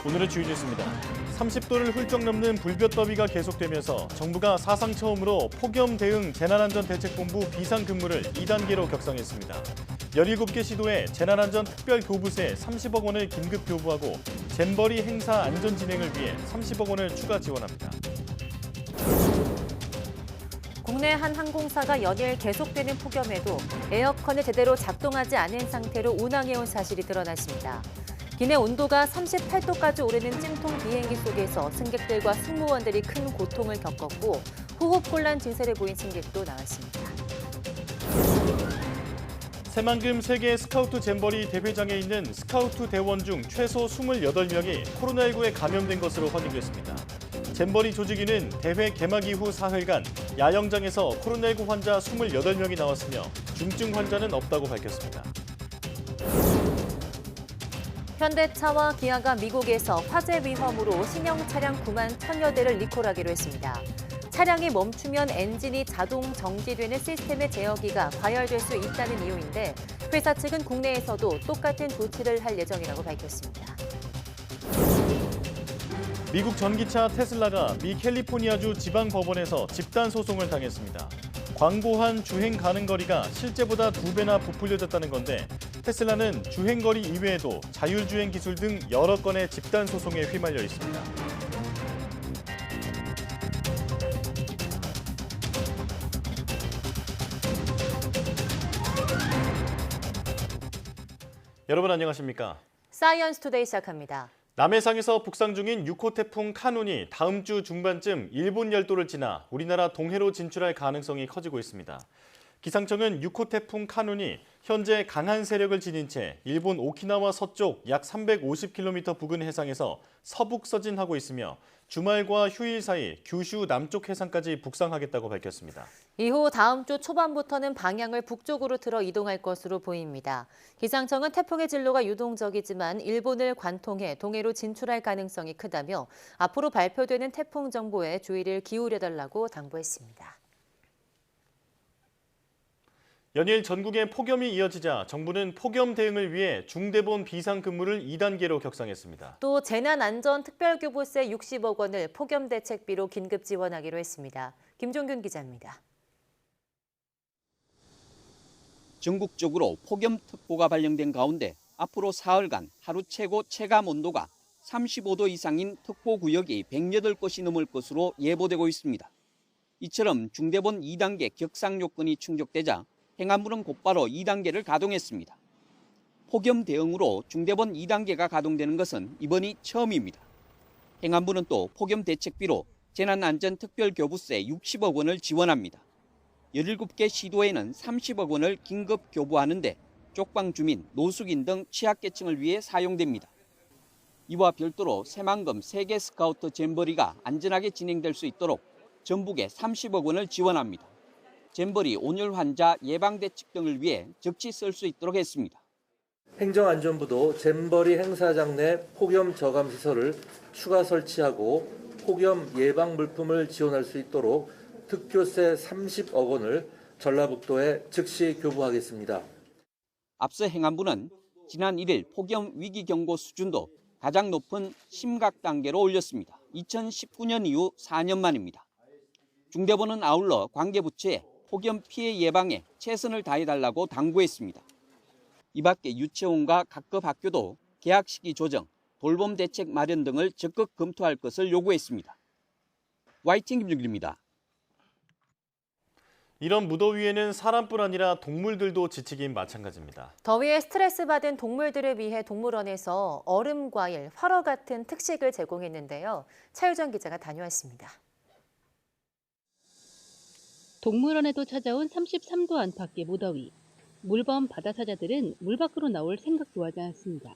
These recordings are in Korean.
오늘의 주요 뉴스입니다. 30도를 훌쩍 넘는 불볕더위가 계속되면서 정부가 사상 처음으로 폭염 대응 재난안전대책본부 비상근무를 2단계로 격상했습니다. 17개 시도에 재난안전 특별교부세 30억 원을 긴급 교부하고 잼버리 행사 안전 진행을 위해 30억 원을 추가 지원합니다. 국내 한 항공사가 연일 계속되는 폭염에도 에어컨을 제대로 작동하지 않은 상태로 운항해온 사실이 드러났습니다. 기내 온도가 38도까지 오르는 찜통 비행기 속에서 승객들과 승무원들이 큰 고통을 겪었고 호흡곤란 증세를 보인 승객도 나왔습니다. 새만금 세계 스카우트 잼버리 대회장에 있는 스카우트 대원 중 최소 28명이 코로나19에 감염된 것으로 확인됐습니다. 잼버리 조직위는 대회 개막 이후 사흘간 야영장에서 코로나19 환자 28명이 나왔으며 중증 환자는 없다고 밝혔습니다. 현대차와 기아가 미국에서 화재 위험으로 신형 차량 9만 1,000여 대를 리콜하기로 했습니다. 차량이 멈추면 엔진이 자동 정지되는 시스템의 제어기가 과열될 수 있다는 이유인데 회사 측은 국내에서도 똑같은 조치를 할 예정이라고 밝혔습니다. 미국 전기차 테슬라가 미 캘리포니아주 지방법원에서 집단 소송을 당했습니다. 광고한 주행 가능 거리가 실제보다 2배나 부풀려졌다는 건데 테슬라는 주행거리 이외에도 자율주행 기술 등 여러 건의 집단 소송에 휘말려 있습니다. 여러분 안녕하십니까? 사이언스 투데이 시작합니다. 남해상에서 북상 중인 6호 태풍 카눈이 다음 주 중반쯤 일본 열도를 지나 우리나라 동해로 진출할 가능성이 커지고 있습니다. 기상청은 6호 태풍 카눈이 현재 강한 세력을 지닌 채 일본 오키나와 서쪽 약 350km 부근 해상에서 서북 서진하고 있으며 주말과 휴일 사이 규슈 남쪽 해상까지 북상하겠다고 밝혔습니다. 이후 다음 주 초반부터는 방향을 북쪽으로 틀어 이동할 것으로 보입니다. 기상청은 태풍의 진로가 유동적이지만 일본을 관통해 동해로 진출할 가능성이 크다며 앞으로 발표되는 태풍 정보에 주의를 기울여달라고 당부했습니다. 연일 전국에 폭염이 이어지자 정부는 폭염 대응을 위해 중대본 비상근무를 2단계로 격상했습니다. 또 재난안전특별교부세 60억 원을 폭염대책비로 긴급 지원하기로 했습니다. 김종균 기자입니다. 전국적으로 폭염특보가 발령된 가운데 앞으로 사흘간 하루 최고 체감 온도가 35도 이상인 특보구역이 108곳이 넘을 것으로 예보되고 있습니다. 이처럼 중대본 2단계 격상 요건이 충족되자 행안부는 곧바로 2단계를 가동했습니다. 폭염 대응으로 중대본 2단계가 가동되는 것은 이번이 처음입니다. 행안부는 또 폭염 대책비로 재난안전특별교부세 60억 원을 지원합니다. 17개 시도에는 30억 원을 긴급 교부하는데 쪽방 주민, 노숙인 등 취약계층을 위해 사용됩니다. 이와 별도로 새만금 세계 스카우트 잼버리가 안전하게 진행될 수 있도록 전북에 30억 원을 지원합니다. 잼버리 온열 환자 예방대책 등을 위해 적시 쓸 수 있도록 했습니다. 행정안전부도 잼버리 행사장 내 폭염 저감 시설을 추가 설치하고 폭염 예방 물품을 지원할 수 있도록 특교세 30억 원을 전라북도에 즉시 교부하겠습니다. 앞서 행안부는 지난 1일 폭염 위기 경고 수준도 가장 높은 심각 단계로 올렸습니다. 2019년 이후 4년 만입니다. 중대본은 아울러 관계부처에 폭염 피해 예방에 최선을 다해달라고 당부했습니다. 이 밖에 유치원과 각급 학교도 개학 시기 조정, 돌봄 대책 마련 등을 적극 검토할 것을 요구했습니다. YTN 김준길입니다. 이런 무더위에는 사람뿐 아니라 동물들도 지치긴 마찬가지입니다. 더위에 스트레스 받은 동물들을 위해 동물원에서 얼음 과일, 활어 같은 특식을 제공했는데요. 차유정 기자가 다녀왔습니다. 동물원에도 찾아온 33도 안팎의 무더위. 물범 바다사자들은 물 밖으로 나올 생각도 하지 않습니다.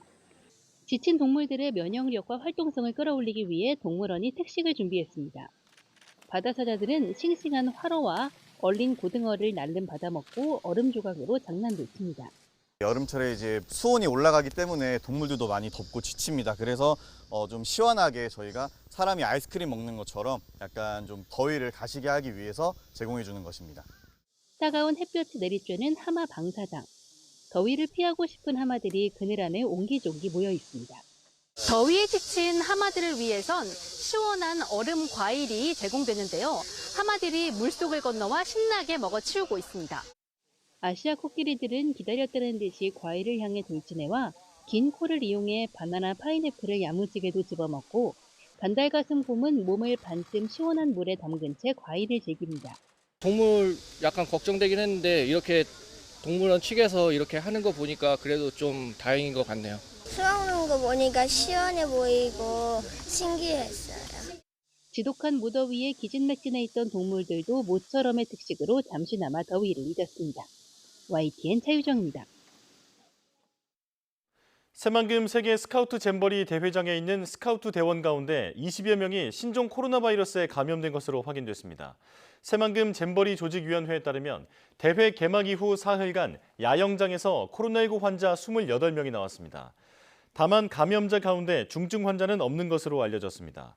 지친 동물들의 면역력과 활동성을 끌어올리기 위해 동물원이 특식을 준비했습니다. 바다사자들은 싱싱한 활어와 얼린 고등어를 날름 받아먹고 얼음 조각으로 장난도 칩니다. 여름철에 이제 수온이 올라가기 때문에 동물들도 많이 덥고 지칩니다. 그래서 좀 시원하게 저희가 사람이 아이스크림 먹는 것처럼 약간 좀 더위를 가시게 하기 위해서 제공해 주는 것입니다. 따가운 햇볕이 내리쬐는 하마 방사장. 더위를 피하고 싶은 하마들이 그늘 안에 옹기종기 모여 있습니다. 더위에 지친 하마들을 위해선 시원한 얼음 과일이 제공되는데요. 하마들이 물속을 건너와 신나게 먹어치우고 있습니다. 아시아 코끼리들은 기다렸다는 듯이 과일을 향해 돌진해와 긴 코를 이용해 바나나, 파인애플을 야무지게도 집어먹고 반달가슴 곰은 몸을 반쯤 시원한 물에 담근 채 과일을 즐깁니다. 동물 약간 걱정되긴 했는데 이렇게 동물원 측에서 이렇게 하는 거 보니까 그래도 좀 다행인 것 같네요. 술 먹는 거 보니까 시원해 보이고 신기했어요. 지독한 무더위에 기진맥진해 있던 동물들도 모처럼의 특식으로 잠시나마 더위를 잊었습니다. YTN 차유정입니다. 새만금 세계 스카우트 잼버리 대회장에 있는 스카우트 대원 가운데 20여 명이 신종 코로나 바이러스에 감염된 것으로 확인됐습니다. 새만금 잼버리 조직위원회에 따르면 대회 개막 이후 사흘간 야영장에서 코로나19 환자 28명이 나왔습니다. 다만 감염자 가운데 중증 환자는 없는 것으로 알려졌습니다.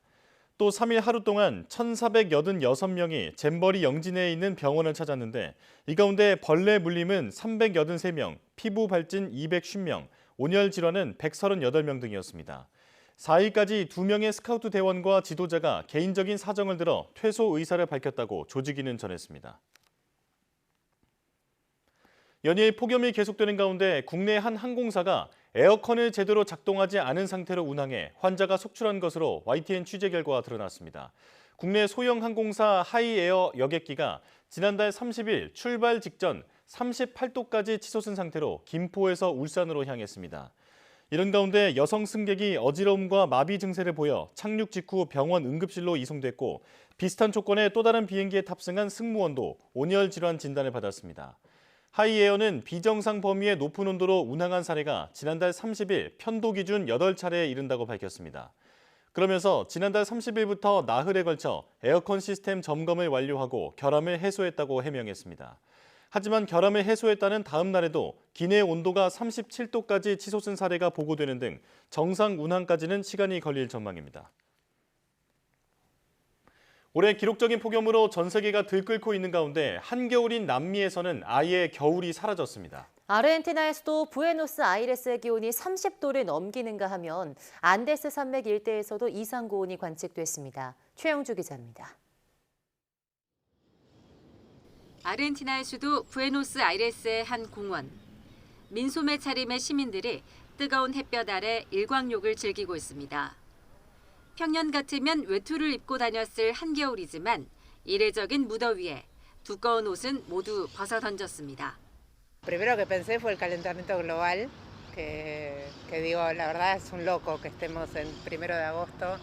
또 3일 하루 동안 1,486명이 잼버리 영진에 있는 병원을 찾았는데 이 가운데 벌레 물림은 383명, 피부 발진 250명, 온열 질환은 138명 등이었습니다. 4일까지 2명의 스카우트 대원과 지도자가 개인적인 사정을 들어 퇴소 의사를 밝혔다고 조직위는 전했습니다. 연일 폭염이 계속되는 가운데 국내 한 항공사가 에어컨을 제대로 작동하지 않은 상태로 운항해 환자가 속출한 것으로 YTN 취재 결과가 드러났습니다. 국내 소형 항공사 하이에어 여객기가 지난달 30일 출발 직전 38도까지 치솟은 상태로 김포에서 울산으로 향했습니다. 이런 가운데 여성 승객이 어지러움과 마비 증세를 보여 착륙 직후 병원 응급실로 이송됐고 비슷한 조건의 또 다른 비행기에 탑승한 승무원도 온열 질환 진단을 받았습니다. 하이에어는 비정상 범위의 높은 온도로 운항한 사례가 지난달 30일 편도 기준 8차례에 이른다고 밝혔습니다. 그러면서 지난달 30일부터 나흘에 걸쳐 에어컨 시스템 점검을 완료하고 결함을 해소했다고 해명했습니다. 하지만 결함을 해소했다는 다음 날에도 기내 온도가 37도까지 치솟은 사례가 보고되는 등 정상 운항까지는 시간이 걸릴 전망입니다. 올해 기록적인 폭염으로 전 세계가 들끓고 있는 가운데 한겨울인 남미에서는 아예 겨울이 사라졌습니다. 아르헨티나에서도 부에노스아이레스의 기온이 30도를 넘기는가 하면 안데스 산맥 일대에서도 이상 고온이 관측됐습니다. 최영주 기자입니다. 아르헨티나의 수도 부에노스아이레스의 한 공원. 민소매 차림의 시민들이 뜨거운 햇볕 아래 일광욕을 즐기고 있습니다. 평년 같으면 외투를 입고 다녔을 한겨울이지만 이례적인 무더위에 두꺼운 옷은 모두 벗어던졌습니다. Primero que pensé fue el calentamiento global, que digo, la verdad es un loco que estemos en 1 de agosto.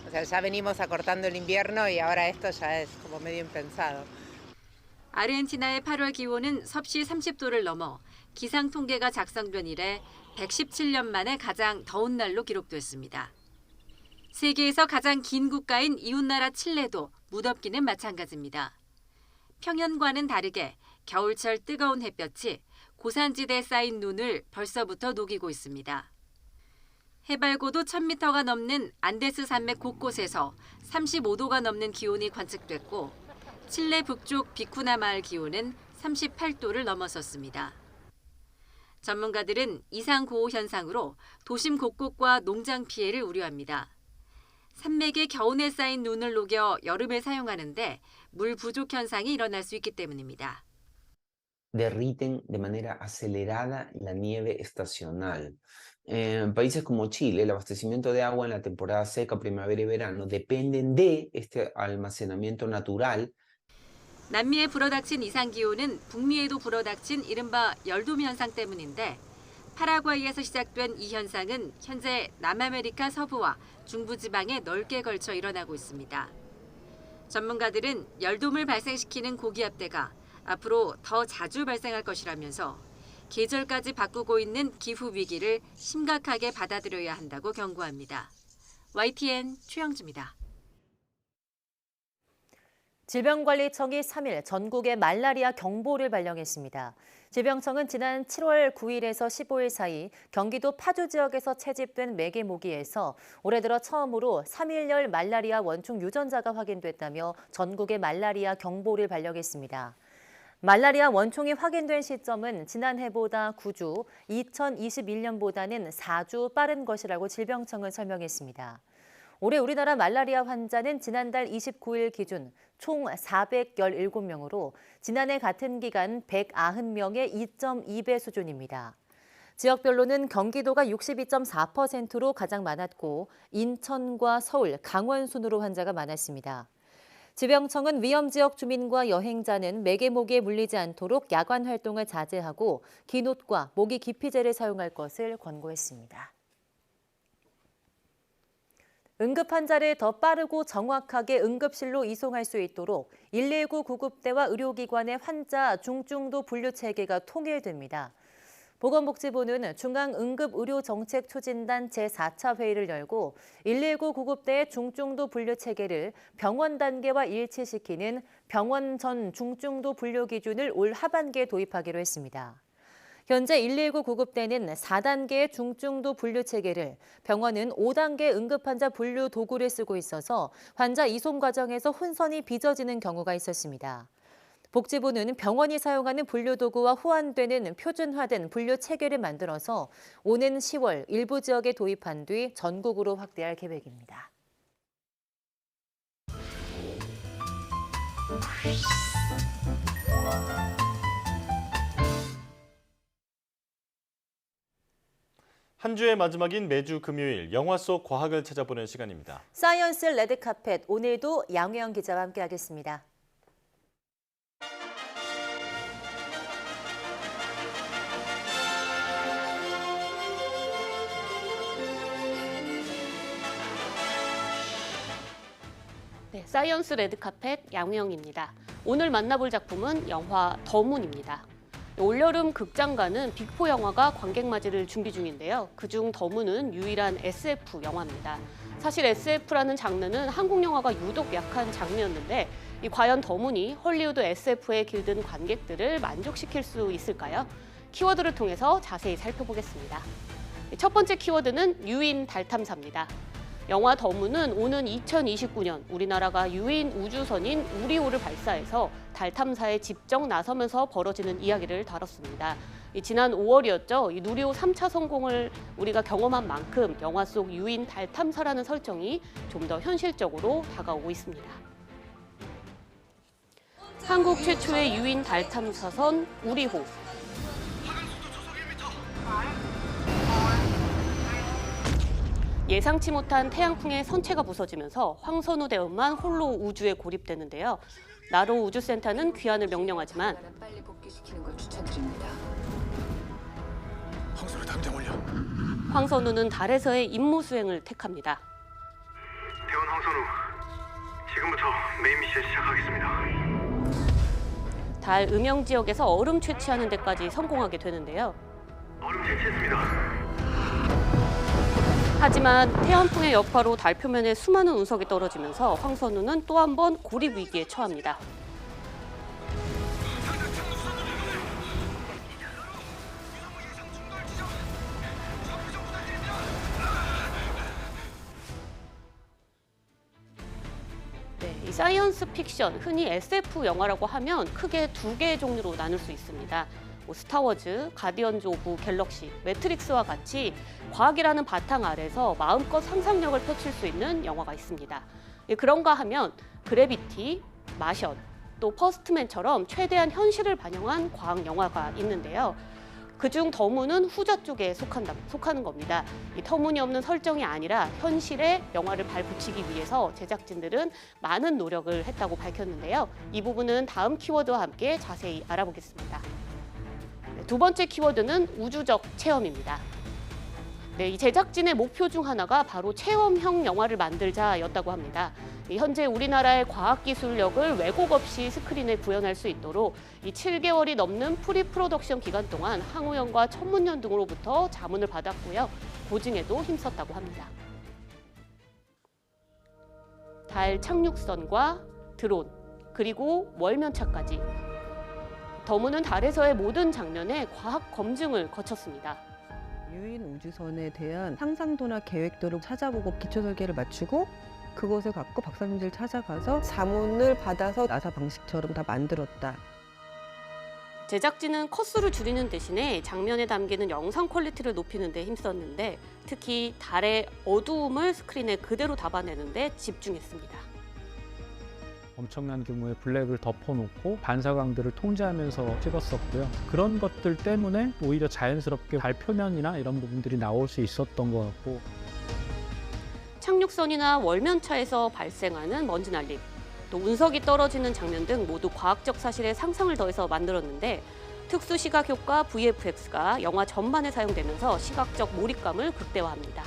O sea, ya venimos acortando el invierno y ahora esto ya es como medio impensado. 아르헨티나의 8월 기온은 섭씨 30도를 넘어 기상 통계가 작성된 이래 117년 만에 가장 더운 날로 기록됐습니다. 세계에서 가장 긴 국가인 이웃나라 칠레도 무덥기는 마찬가지입니다. 평년과는 다르게 겨울철 뜨거운 햇볕이 고산지대에 쌓인 눈을 벌써부터 녹이고 있습니다. 해발고도 1000m가 넘는 안데스 산맥 곳곳에서 35도가 넘는 기온이 관측됐고 칠레 북쪽 비쿠나 마을 기온은 38도를 넘어섰습니다. 전문가들은 이상 고온 현상으로 도심 곳곳과 농장 피해를 우려합니다. 산맥에 겨우내 쌓인 눈을 녹여 여름에 사용하는데 물 부족 현상이 일어날 수 있기 때문입니다. Derriten de manera acelerada la nieve estacional. En países como Chile, el abastecimiento de agua en la temporada seca, primavera y verano dependen de este almacenamiento natural. 남미에 불어닥친 이상기온은 북미에도 불어닥친 이른바 열돔 현상 때문인데 파라과이에서 시작된 이 현상은 현재 남아메리카 서부와 중부지방에 넓게 걸쳐 일어나고 있습니다. 전문가들은 열돔을 발생시키는 고기압대가 앞으로 더 자주 발생할 것이라면서 계절까지 바꾸고 있는 기후 위기를 심각하게 받아들여야 한다고 경고합니다. YTN 최영주입니다. 질병관리청이 3일 전국에 말라리아 경보를 발령했습니다. 질병청은 지난 7월 9일에서 15일 사이 경기도 파주 지역에서 채집된 매개 모기에서 올해 들어 처음으로 3일열 말라리아 원충 유전자가 확인됐다며 전국에 말라리아 경보를 발령했습니다. 말라리아 원총이 확인된 시점은 지난해보다 9주, 2021년보다는 4주 빠른 것이라고 질병청은 설명했습니다. 올해 우리나라 말라리아 환자는 지난달 29일 기준 총 417명으로 지난해 같은 기간 190명의 2.2배 수준입니다. 지역별로는 경기도가 62.4%로 가장 많았고 인천과 서울, 강원 순으로 환자가 많았습니다. 질병청은 위험지역 주민과 여행자는 매개모기에 물리지 않도록 야간 활동을 자제하고 긴 옷과 모기 기피제를 사용할 것을 권고했습니다. 응급 환자를 더 빠르고 정확하게 응급실로 이송할 수 있도록 119 구급대와 의료기관의 환자 중증도 분류 체계가 통일됩니다. 보건복지부는 중앙응급의료정책추진단 제4차 회의를 열고 119 구급대의 중증도 분류 체계를 병원 단계와 일치시키는 병원 전 중증도 분류 기준을 올 하반기에 도입하기로 했습니다. 현재 119 구급대는 4단계의 중증도 분류 체계를, 병원은 5단계 응급환자 분류 도구를 쓰고 있어서 환자 이송 과정에서 혼선이 빚어지는 경우가 있었습니다. 복지부는 병원이 사용하는 분류도구와 호환되는 표준화된 분류 체계를 만들어서 오는 10월 일부 지역에 도입한 뒤 전국으로 확대할 계획입니다. 한 주의 마지막인 매주 금요일 영화 속 과학을 찾아보는 시간입니다. 사이언스 레드카펫, 오늘도 양우영 기자와 함께하겠습니다. 네, 사이언스 레드카펫 양우영입니다. 오늘 만나볼 작품은 영화 더문입니다. 올여름 극장가는 빅4 영화가 관객맞이를 준비 중인데요. 그중 더문은 유일한 SF 영화입니다. 사실 SF라는 장르는 한국 영화가 유독 약한 장르였는데 과연 더문이 헐리우드 SF에 길든 관객들을 만족시킬 수 있을까요? 키워드를 통해서 자세히 살펴보겠습니다. 첫 번째 키워드는 유인 달 탐사입니다. 영화 더문은 오는 2029년 우리나라가 유인 우주선인 우리호를 발사해서 달 탐사에 직접 나서면서 벌어지는 이야기를 다뤘습니다. 지난 5월이었죠. 이 누리호 3차 성공을 우리가 경험한 만큼 영화 속 유인 달 탐사라는 설정이 좀 더 현실적으로 다가오고 있습니다. 한국 최초의 유인 달 탐사선 우리호. 예상치 못한 태양풍에 선체가 부서지면서 황선우 대원만 홀로 우주에 고립되는데요. 나로 우주센터는 귀환을 명령하지만 빨리 복귀시키는 걸 추천드립니다. 황선우 당장 올려. 황선우는 달에서의 임무 수행을 택합니다. 대원 황선우, 지금부터 메인 미션 시작하겠습니다. 달 음영 지역에서 얼음 채취하는 데까지 성공하게 되는데요. 얼음 채취했습니다. 하지만 태양풍의 여파로 달 표면에 수많은 운석이 떨어지면서 황선우는 또 한 번 고립 위기에 처합니다. 네, 이 사이언스 픽션, 흔히 SF 영화라고 하면 크게 두 개의 종류로 나눌 수 있습니다. 스타워즈, 가디언즈 오브 갤럭시, 매트릭스와 같이 과학이라는 바탕 아래서 마음껏 상상력을 펼칠 수 있는 영화가 있습니다. 그런가 하면 그래비티, 마션, 또 퍼스트맨처럼 최대한 현실을 반영한 과학 영화가 있는데요. 그중 더문은 후자 쪽에 속하는 겁니다. 이 터무니없는 설정이 아니라 현실에 영화를 발붙이기 위해서 제작진들은 많은 노력을 했다고 밝혔는데요. 이 부분은 다음 키워드와 함께 자세히 알아보겠습니다. 두 번째 키워드는 우주적 체험입니다. 네, 이 제작진의 목표 중 하나가 바로 체험형 영화를 만들자였다고 합니다. 현재 우리나라의 과학기술력을 왜곡 없이 스크린에 구현할 수 있도록 이 7개월이 넘는 프리 프로덕션 기간 동안 항우연과 천문연 등으로부터 자문을 받았고요. 보증에도 힘썼다고 합니다. 달 착륙선과 드론, 그리고 월면차까지 더문은 달에서의 모든 장면에 과학 검증을 거쳤습니다. 유인 우주선에 대한 상상도나 계획도를 찾아보고 기초 설계를 맞추고 그것을 갖고 박사님들 찾아가서 자문을 받아서 나사 방식처럼 다 만들었다. 제작진은 컷수를 줄이는 대신에 장면에 담기는 영상 퀄리티를 높이는 데 힘썼는데 특히 달의 어두움을 스크린에 그대로 담아내는 데 집중했습니다. 엄청난 규모의 블랙을 덮어놓고 반사광들을 통제하면서 찍었었고요. 그런 것들 때문에 오히려 자연스럽게 달 표면이나 이런 부분들이 나올 수 있었던 것 같고 착륙선이나 월면차에서 발생하는 먼지 날림, 또 운석이 떨어지는 장면 등 모두 과학적 사실에 상상을 더해서 만들었는데 특수 시각 효과 VFX가 영화 전반에 사용되면서 시각적 몰입감을 극대화합니다.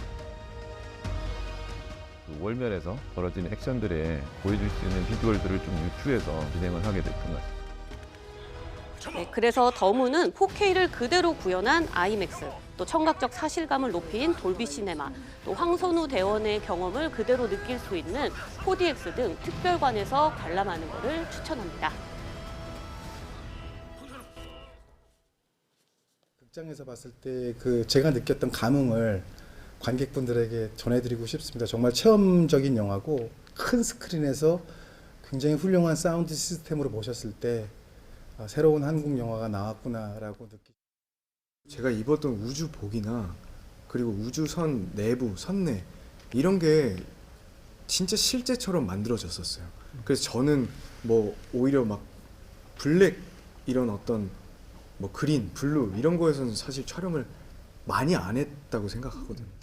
월면에서 벌어지는 액션들에 보여줄 수 있는 비주얼들을 좀 유추해서 진행을 하게 됐던 것 같습니다. 네, 그래서 더문은 4K를 그대로 구현한 아이맥스, 또 청각적 사실감을 높인 돌비 시네마, 또 황선우 대원의 경험을 그대로 느낄 수 있는 4DX 등 특별관에서 관람하는 것을 추천합니다. 극장에서 봤을 때 제가 느꼈던 감흥을 관객분들에게 전해드리고 싶습니다. 정말 체험적인 영화고 큰 스크린에서 굉장히 훌륭한 사운드 시스템으로 보셨을 때 새로운 한국 영화가 나왔구나라고 제가 입었던 우주복이나 그리고 우주선 내부, 선내 이런 게 진짜 실제처럼 만들어졌었어요. 그래서 저는 뭐 오히려 막 블랙 이런 어떤 뭐 그린, 블루 이런 거에서는 사실 촬영을 많이 안 했다고 생각하거든요.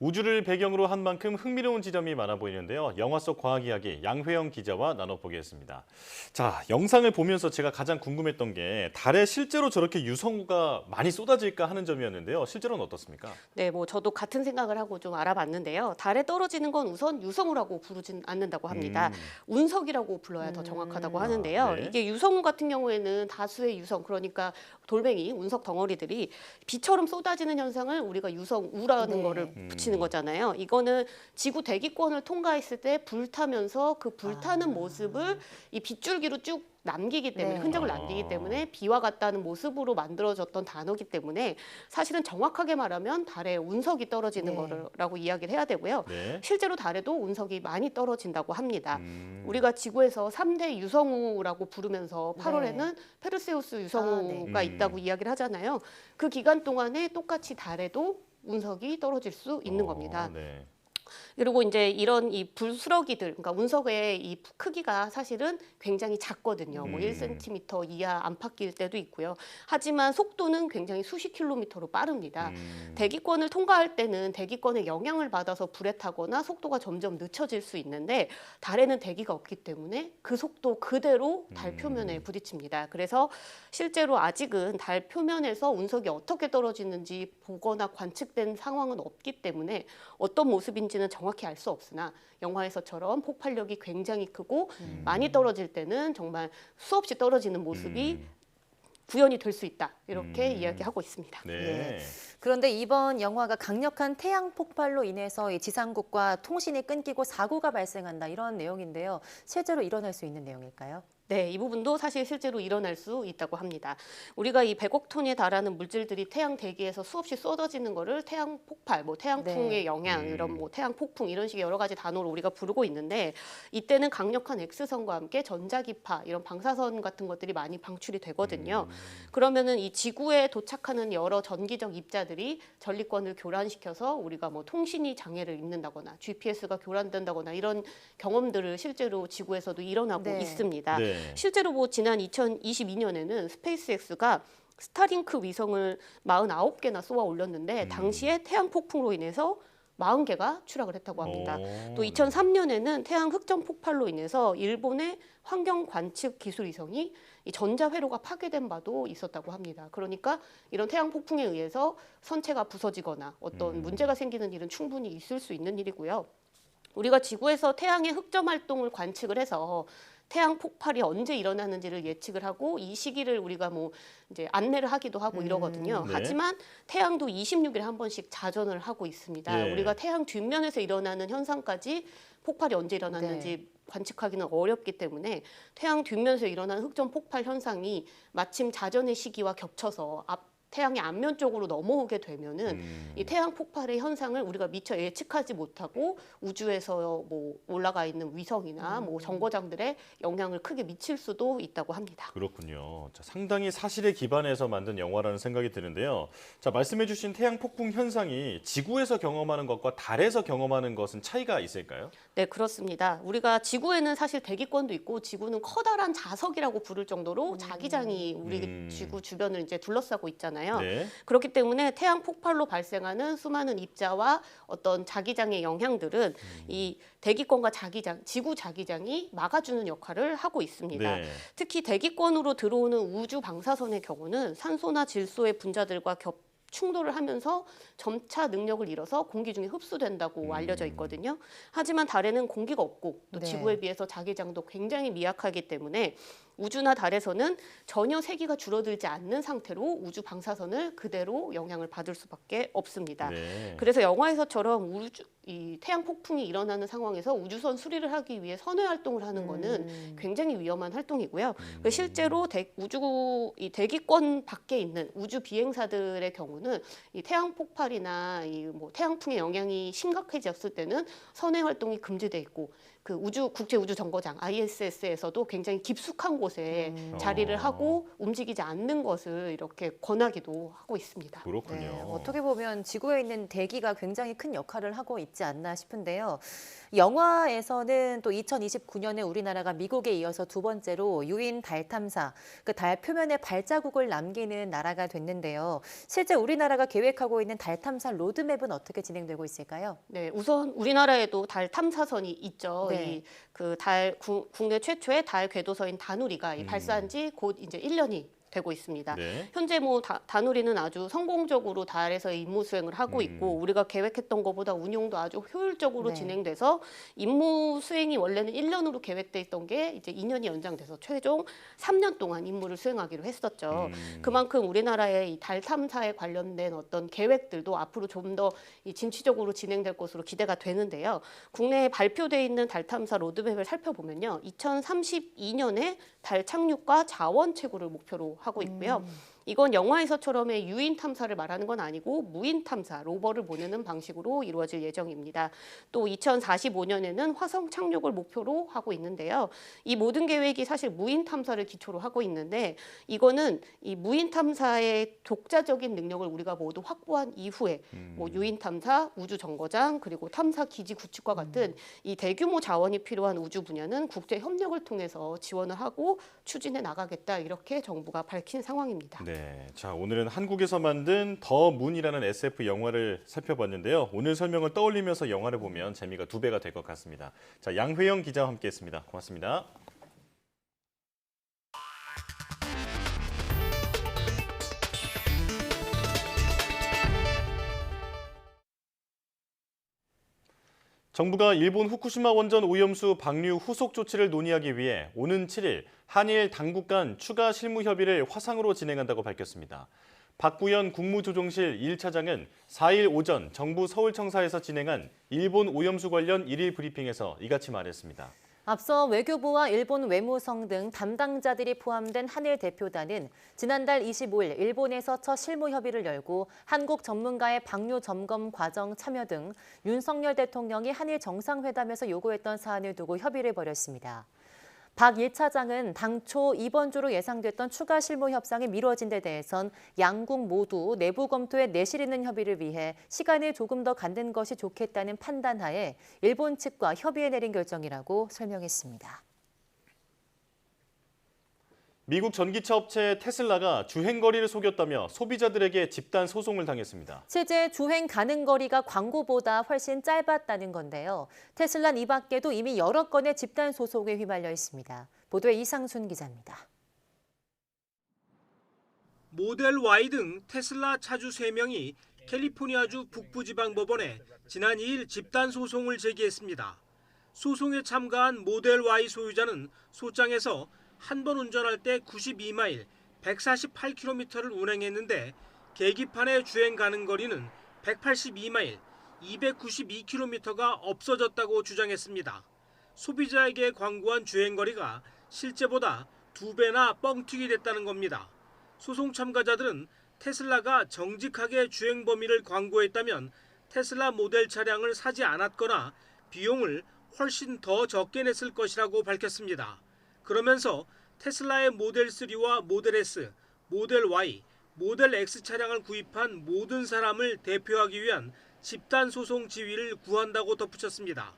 우주를 배경으로 한 만큼 흥미로운 지점이 많아 보이는데요. 영화 속 과학 이야기 양회영 기자와 나눠보겠습니다. 자, 영상을 보면서 제가 가장 궁금했던 게 달에 실제로 저렇게 유성우가 많이 쏟아질까 하는 점이었는데요. 실제로는 어떻습니까? 네, 뭐 저도 같은 생각을 하고 좀 알아봤는데요. 달에 떨어지는 건 우선 유성우라고 부르진 않는다고 합니다. 운석이라고 불러야 더 정확하다고 하는데요. 네. 이게 유성우 같은 경우에는 다수의 유성, 그러니까 돌멩이, 운석 덩어리들이 비처럼 쏟아지는 현상을 우리가 유성우라는 거를 붙이는 거잖아요. 이거는 지구 대기권을 통과했을 때 불타면서 그 불타는 모습을 이 빗줄기로 쭉 남기기 때문에 흔적을 남기기 때문에 비와 같다는 모습으로 만들어졌던 단어이기 때문에 사실은 정확하게 말하면 달에 운석이 떨어지는 거라고 이야기를 해야 되고요. 실제로 달에도 운석이 많이 떨어진다고 합니다. 우리가 지구에서 3대 유성우라고 부르면서 8월에는 페르세우스 유성우가 있다고 이야기를 하잖아요. 그 기간 동안에 똑같이 달에도 운석이 떨어질 수 있는 겁니다. 그리고 이제 이런 이 불스러기들, 그러니까 운석의 이 크기가 사실은 굉장히 작거든요. 뭐 1cm 이하 안팎일 때도 있고요. 하지만 속도는 굉장히 수십 킬로미터로 빠릅니다. 대기권을 통과할 때는 대기권의 영향을 받아서 불에 타거나 속도가 점점 늦춰질 수 있는데 달에는 대기가 없기 때문에 그 속도 그대로 달 표면에 부딪힙니다. 그래서 실제로 아직은 달 표면에서 운석이 어떻게 떨어지는지 보거나 관측된 상황은 없기 때문에 어떤 모습인지는 정확히 알 수 없으나 영화에서처럼 폭발력이 굉장히 크고 많이 떨어질 때는 정말 수없이 떨어지는 모습이 구현이 될 수 있다. 이렇게 이야기하고 있습니다. 그런데 이번 영화가 강력한 태양 폭발로 인해서 이 지상국과 통신이 끊기고 사고가 발생한다 이런 내용인데요. 실제로 일어날 수 있는 내용일까요? 네, 이 부분도 사실 실제로 일어날 수 있다고 합니다. 우리가 이 100억 톤에 달하는 물질들이 태양 대기에서 수없이 쏟아지는 거를 태양 폭발, 뭐 태양풍의 영향, 이런 뭐 태양 폭풍 이런 식의 여러 가지 단어로 우리가 부르고 있는데 이때는 강력한 X선과 함께 전자기파, 이런 방사선 같은 것들이 많이 방출이 되거든요. 그러면은 이 지구에 도착하는 여러 전기적 입자들이 전리권을 교란시켜서 우리가 뭐 통신이 장애를 입는다거나 GPS가 교란된다거나 이런 경험들을 실제로 지구에서도 일어나고 있습니다. 실제로 뭐 지난 2022년에는 스페이스X가 스타링크 위성을 49개나 쏘아 올렸는데 당시에 태양 폭풍으로 인해서 40개가 추락을 했다고 합니다. 또 2003년에는 태양 흑점 폭발로 인해서 일본의 환경 관측 기술 위성이 이 전자회로가 파괴된 바도 있었다고 합니다. 그러니까 이런 태양 폭풍에 의해서 선체가 부서지거나 어떤 문제가 생기는 일은 충분히 있을 수 있는 일이고요. 우리가 지구에서 태양의 흑점 활동을 관측을 해서 태양 폭발이 언제 일어나는지를 예측을 하고 이 시기를 우리가 뭐 이제 안내를 하기도 하고 이러거든요. 하지만 태양도 26일에 한 번씩 자전을 하고 있습니다. 우리가 태양 뒷면에서 일어나는 현상까지 폭발이 언제 일어났는지 관측하기는 어렵기 때문에 태양 뒷면에서 일어나는 흑점 폭발 현상이 마침 자전의 시기와 겹쳐서 태양의 앞면 쪽으로 넘어오게 되면은 이 태양 폭발의 현상을 우리가 미처 예측하지 못하고 우주에서 뭐 올라가 있는 위성이나 뭐 정거장들에 영향을 크게 미칠 수도 있다고 합니다. 그렇군요. 자, 상당히 사실에 기반해서 만든 영화라는 생각이 드는데요. 자, 말씀해주신 태양 폭풍 현상이 지구에서 경험하는 것과 달에서 경험하는 것은 차이가 있을까요? 네, 그렇습니다. 우리가 지구에는 사실 대기권도 있고 지구는 커다란 자석이라고 부를 정도로 자기장이 우리 지구 주변을 이제 둘러싸고 있잖아요. 네. 그렇기 때문에 태양 폭발로 발생하는 수많은 입자와 어떤 자기장의 영향들은 이 대기권과 자기장, 지구 자기장이 막아주는 역할을 하고 있습니다. 네. 특히 대기권으로 들어오는 우주 방사선의 경우는 산소나 질소의 분자들과 충돌을 하면서 점차 능력을 잃어서 공기 중에 흡수된다고 알려져 있거든요. 하지만 달에는 공기가 없고 또 네. 지구에 비해서 자기장도 굉장히 미약하기 때문에 우주나 달에서는 전혀 세기가 줄어들지 않는 상태로 우주 방사선을 그대로 영향을 받을 수밖에 없습니다. 네. 그래서 영화에서처럼 이 태양 폭풍이 일어나는 상황에서 우주선 수리를 하기 위해 선회 활동을 하는 거는 굉장히 위험한 활동이고요. 실제로 이 대기권 밖에 있는 우주 비행사들의 경우는 이 태양 폭발이나 이 뭐 태양풍의 영향이 심각해졌을 때는 선회 활동이 금지돼 있고 그 국제 우주 정거장 ISS에서도 굉장히 깊숙한 곳에 자리를 하고 움직이지 않는 것을 이렇게 권하기도 하고 있습니다. 그렇군요. 네, 어떻게 보면 지구에 있는 대기가 굉장히 큰 역할을 하고 있지 않나 싶은데요. 영화에서는 또 2029년에 우리나라가 미국에 이어서 두 번째로 유인 달 탐사, 그 달 표면에 발자국을 남기는 나라가 됐는데요. 실제 우리나라가 계획하고 있는 달 탐사 로드맵은 어떻게 진행되고 있을까요? 네, 우선 우리나라에도 달 탐사선이 있죠. 네. 국내 최초의 달 궤도선인 다누리가 발사한 지 곧 이제 1년이 되고 있습니다. 네. 현재 뭐 다누리는 아주 성공적으로 달에서 임무 수행을 하고 있고 우리가 계획했던 것보다 운용도 아주 효율적으로 네. 진행돼서 임무 수행이 원래는 1년으로 계획돼 있던 게 이제 2년이 연장돼서 최종 3년 동안 임무를 수행하기로 했었죠. 그만큼 우리나라의 이 달 탐사에 관련된 어떤 계획들도 앞으로 좀 더 진취적으로 진행될 것으로 기대가 되는데요. 국내에 발표돼 있는 달 탐사 로드맵을 살펴보면요. 2032년에 달 착륙과 자원 채굴을 목표로 하고 있고요. 이건 영화에서처럼의 유인 탐사를 말하는 건 아니고 무인 탐사, 로버를 보내는 방식으로 이루어질 예정입니다. 또 2045년에는 화성 착륙을 목표로 하고 있는데요. 이 모든 계획이 사실 무인 탐사를 기초로 하고 있는데 이거는 이 무인 탐사의 독자적인 능력을 우리가 모두 확보한 이후에 뭐 유인 탐사, 우주 정거장, 그리고 탐사 기지 구축과 같은 이 대규모 자원이 필요한 우주 분야는 국제 협력을 통해서 지원을 하고 추진해 나가겠다 이렇게 정부가 밝힌 상황입니다. 네, 자 오늘은 한국에서 만든 더 문이라는 SF 영화를 살펴봤는데요. 오늘 설명을 떠올리면서 영화를 보면 재미가 2배가 될 것 같습니다. 자, 양회영 기자와 함께했습니다. 고맙습니다. 정부가 일본 후쿠시마 원전 오염수 방류 후속 조치를 논의하기 위해 오는 7일 한일 당국 간 추가 실무 협의를 화상으로 진행한다고 밝혔습니다. 박구현 국무조정실 1차장은 4일 오전 정부 서울청사에서 진행한 일본 오염수 관련 일일 브리핑에서 이같이 말했습니다. 앞서 외교부와 일본 외무성 등 담당자들이 포함된 한일 대표단은 지난달 25일 일본에서 첫 실무 협의를 열고 한국 전문가의 방류 점검 과정 참여 등 윤석열 대통령이 한일 정상회담에서 요구했던 사안을 두고 협의를 벌였습니다. 박 1차장은 당초 이번 주로 예상됐던 추가 실무 협상이 미뤄진 데 대해선 양국 모두 내부 검토에 내실 있는 협의를 위해 시간을 조금 더 갖는 것이 좋겠다는 판단하에 일본 측과 협의에 내린 결정이라고 설명했습니다. 미국 전기차 업체 테슬라가 주행거리를 속였다며 소비자들에게 집단 소송을 당했습니다. 실제 주행 가능 거리가 광고보다 훨씬 짧았다는 건데요. 테슬라는 이 밖에도 이미 여러 건의 집단 소송에 휘말려 있습니다. 보도에 이상순 기자입니다. 모델 Y 등 테슬라 차주 3명이 캘리포니아주 북부지방법원에 지난 2일 집단 소송을 제기했습니다. 소송에 참가한 모델 Y 소유자는 소장에서 한 번 운전할 때 92마일, 148km를 운행했는데 계기판의 주행 가능 거리는 182마일, 292km가 없어졌다고 주장했습니다. 소비자에게 광고한 주행 거리가 실제보다 2배나 뻥튀기 됐다는 겁니다. 소송 참가자들은 테슬라가 정직하게 주행 범위를 광고했다면 테슬라 모델 차량을 사지 않았거나 비용을 훨씬 더 적게 냈을 것이라고 밝혔습니다. 그러면서 테슬라의 모델 3와 모델 S, 모델 Y, 모델 X 차량을 구입한 모든 사람을 대표하기 위한 집단 소송 지위를 구한다고 덧붙였습니다.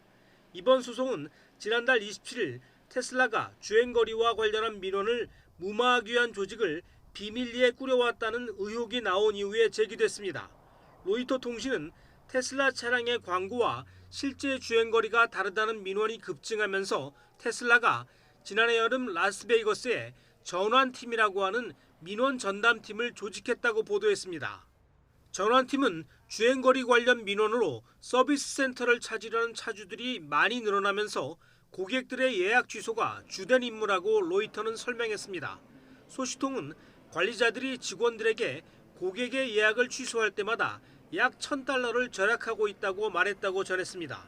이번 소송은 지난달 27일 테슬라가 주행거리와 관련한 민원을 무마하기 위한 조직을 비밀리에 꾸려왔다는 의혹이 나온 이후에 제기됐습니다. 로이터 통신은 테슬라 차량의 광고와 실제 주행거리가 다르다는 민원이 급증하면서 테슬라가 지난해 여름 라스베이거스에 전환팀이라고 하는 민원 전담팀을 조직했다고 보도했습니다. 전환팀은 주행거리 관련 민원으로 서비스 센터를 찾으려는 차주들이 많이 늘어나면서 고객들의 예약 취소가 주된 임무라고 로이터는 설명했습니다. 소식통은 관리자들이 직원들에게 고객의 예약을 취소할 때마다 약 $1,000를 절약하고 있다고 말했다고 전했습니다.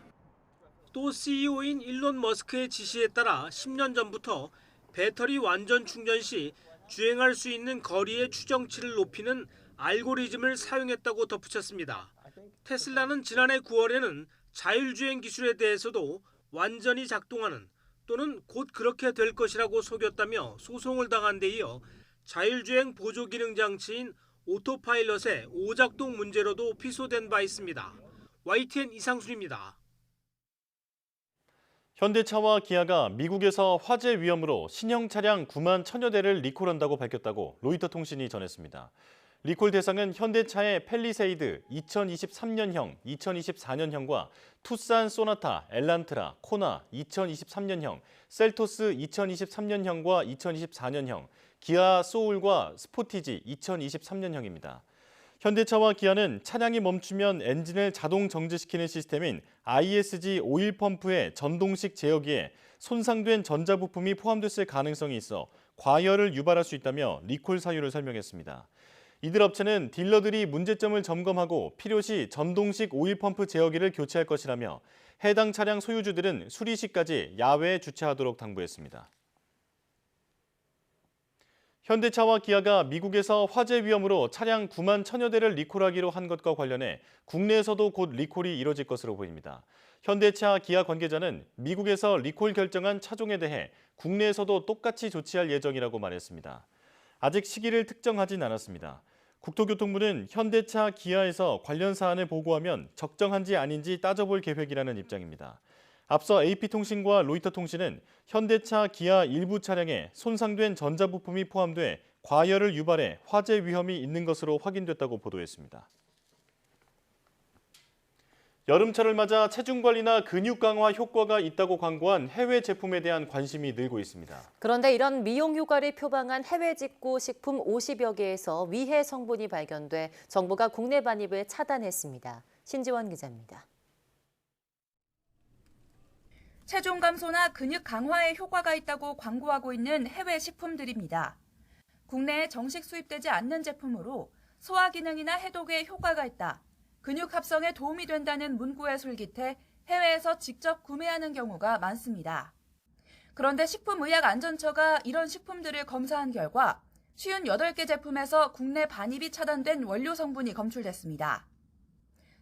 또 CEO인 일론 머스크의 지시에 따라 10년 전부터 배터리 완전 충전 시 주행할 수 있는 거리의 추정치를 높이는 알고리즘을 사용했다고 덧붙였습니다. 테슬라는 지난해 9월에는 자율주행 기술에 대해서도 완전히 작동하는 또는 곧 그렇게 될 것이라고 속였다며 소송을 당한 데 이어 자율주행 보조기능 장치인 오토파일럿의 오작동 문제로도 피소된 바 있습니다. YTN 이상순입니다. 현대차와 기아가 미국에서 화재 위험으로 신형 차량 9만 1,000여 대를 리콜한다고 밝혔다고 로이터 통신이 전했습니다. 리콜 대상은 현대차의 팰리세이드 2023년형, 2024년형과 투싼 소나타, 엘란트라, 코나 2023년형, 셀토스 2023년형과 2024년형, 기아 소울과 스포티지 2023년형입니다. 현대차와 기아는 차량이 멈추면 엔진을 자동 정지시키는 시스템인 ISG 오일 펌프의 전동식 제어기에 손상된 전자부품이 포함됐을 가능성이 있어 과열을 유발할 수 있다며 리콜 사유를 설명했습니다. 이들 업체는 딜러들이 문제점을 점검하고 필요시 전동식 오일 펌프 제어기를 교체할 것이라며 해당 차량 소유주들은 수리 시까지 야외에 주차하도록 당부했습니다. 현대차와 기아가 미국에서 화재 위험으로 차량 9만 1,000여 대를 리콜하기로 한 것과 관련해 국내에서도 곧 리콜이 이뤄질 것으로 보입니다. 현대차, 기아 관계자는 미국에서 리콜 결정한 차종에 대해 국내에서도 똑같이 조치할 예정이라고 말했습니다. 아직 시기를 특정하진 않았습니다. 국토교통부는 현대차, 기아에서 관련 사안을 보고하면 적정한지 아닌지 따져볼 계획이라는 입장입니다. 앞서 AP통신과 로이터통신은 현대차, 기아 일부 차량에 손상된 전자부품이 포함돼 과열을 유발해 화재 위험이 있는 것으로 확인됐다고 보도했습니다. 여름철을 맞아 체중 관리나 근육 강화 효과가 있다고 광고한 해외 제품에 대한 관심이 늘고 있습니다. 그런데 이런 미용 효과를 표방한 해외 직구 식품 50여 개에서 위해 성분이 발견돼 정부가 국내 반입을 차단했습니다. 신지원 기자입니다. 체중 감소나 근육 강화에 효과가 있다고 광고하고 있는 해외 식품들입니다. 국내에 정식 수입되지 않는 제품으로 소화 기능이나 해독에 효과가 있다, 근육 합성에 도움이 된다는 문구에 솔깃해 해외에서 직접 구매하는 경우가 많습니다. 그런데 식품의약안전처가 이런 식품들을 검사한 결과 58개 제품에서 국내 반입이 차단된 원료 성분이 검출됐습니다.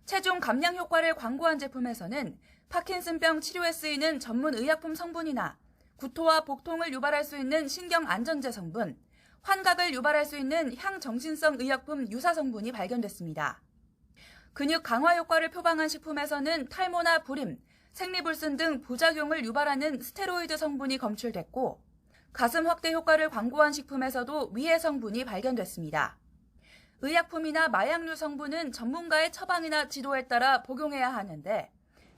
체중 감량 효과를 광고한 제품에서는 파킨슨병 치료에 쓰이는 전문 의약품 성분이나 구토와 복통을 유발할 수 있는 신경안전제 성분, 환각을 유발할 수 있는 향정신성 의약품 유사 성분이 발견됐습니다. 근육 강화 효과를 표방한 식품에서는 탈모나 불임, 생리불순 등 부작용을 유발하는 스테로이드 성분이 검출됐고, 가슴 확대 효과를 광고한 식품에서도 위해 성분이 발견됐습니다. 의약품이나 마약류 성분은 전문가의 처방이나 지도에 따라 복용해야 하는데,